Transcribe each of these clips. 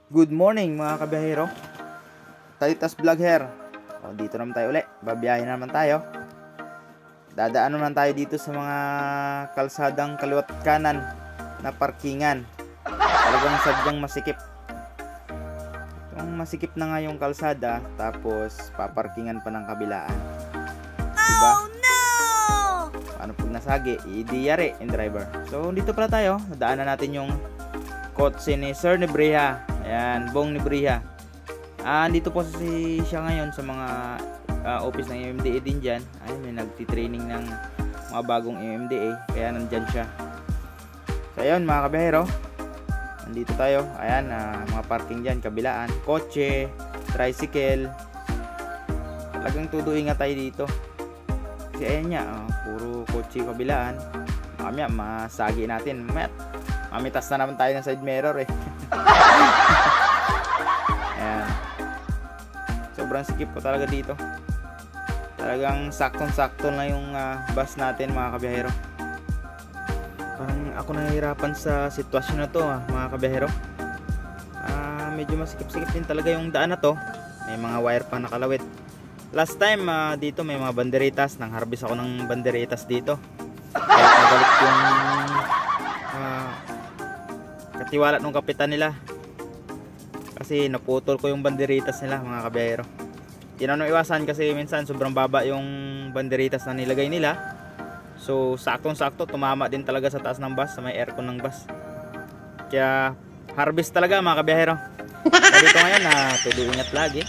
Good morning mga kabiyahero. Talitas Vlog here. Dito naman tayo ulit. Babiyahin naman tayo. Dadaan naman tayo dito sa mga kalsadang kaliwat kanan na parkingan. Talagang sadyang masikip. Itong masikip na nga yung kalsada, tapos paparkingan pa ng kabilaan. Diba? Oh no! Ano pag nasagi, idiyari yung driver. So dito pala tayo. Nadaanan natin yung kotse ni Sir Nebriha. Ayan, Bong Nebriha. Dito po siya ngayon sa mga office ng MMDA din dyan. Ayun, may nagtitraining ng mga bagong MMDA. Kaya nandyan siya. So ayun mga kabiyahero, nandito tayo. Ayan, mga parking dyan, kabilaan. Kotse, tricycle. Talagang todo ingat tayo dito. Kasi ayan niya, puro kotse kabilaan. Mamaya masagi natin. Mamitas na naman tayo ng side mirror eh. Ayan. Sobrang sikip ko talaga dito. Talagang saktong-sakto na yung bus natin mga kabiyahero. Parang ako nahihirapan sa sitwasyon na to mga kabiyahero. Medyo masikip-sikip din talaga yung daan na to. May mga wire pa nakalawit. Last time dito may mga banderitas. Nang harvest ako ng banderitas dito. Kaya nagalit yung katiwala ng kapitan nila. Kasi naputol ko yung banderitas nila mga kabiyahero. Tinanong iwasan kasi minsan sobrang baba yung banderitas na nilagay nila. So saktong-sakto tumama din talaga sa taas ng bus, sa may aircon ng bus. Kaya harvest talaga mga kabiyahero. Kaya dito ngayon todo ingat lagi.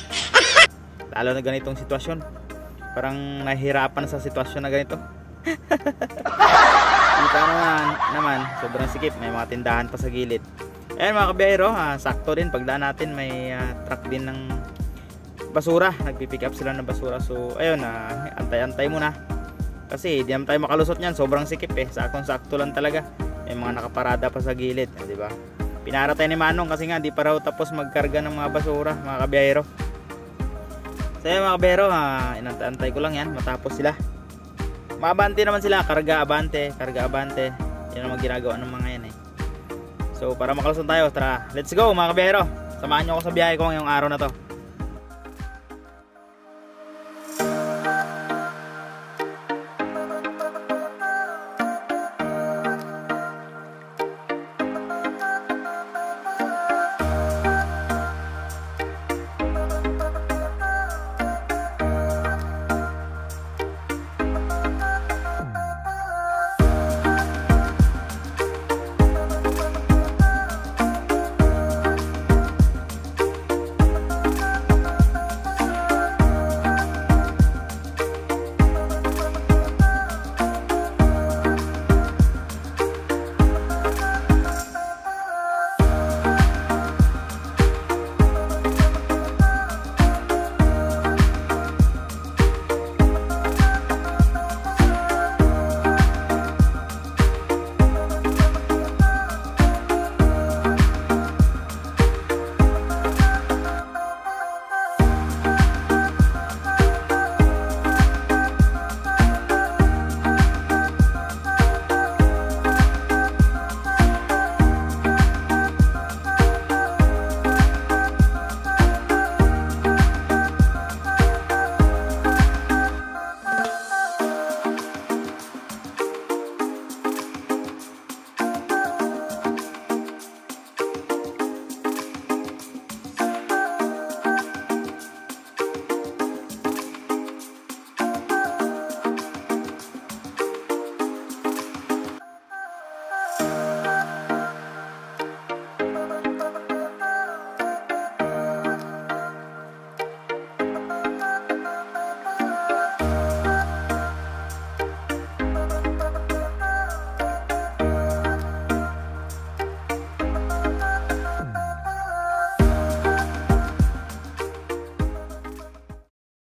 Lalo na ganitong sitwasyon. Parang nahihirapan sa sitwasyon na ganito. Kita naman sobrang sikip. May mga tindahan pa sa gilid. Ayan mga kabiyahero, sakto din pagdaan natin may truck din ng basura. Nagpipick up sila ng basura. So ayun, antay-antay muna. Kasi di naman tayo makalusot niyan, sobrang sikip eh. Saktong-sakto lang talaga. May mga nakaparada pa sa gilid, di ba? Pinara tayo ni Manong kasi nga di pa raw tapos magkarga ng mga basura mga kabiyahero. So ayun mga kabiyahero, inantay ko lang yan matapos sila. Maabante naman sila, karga abante. Yan ang ginagawa ng mga yan eh. So para makalusot tayo, tara, let's go mga kabiyahero. Samahan nyo ako sa biyahe ko ngayong araw na to.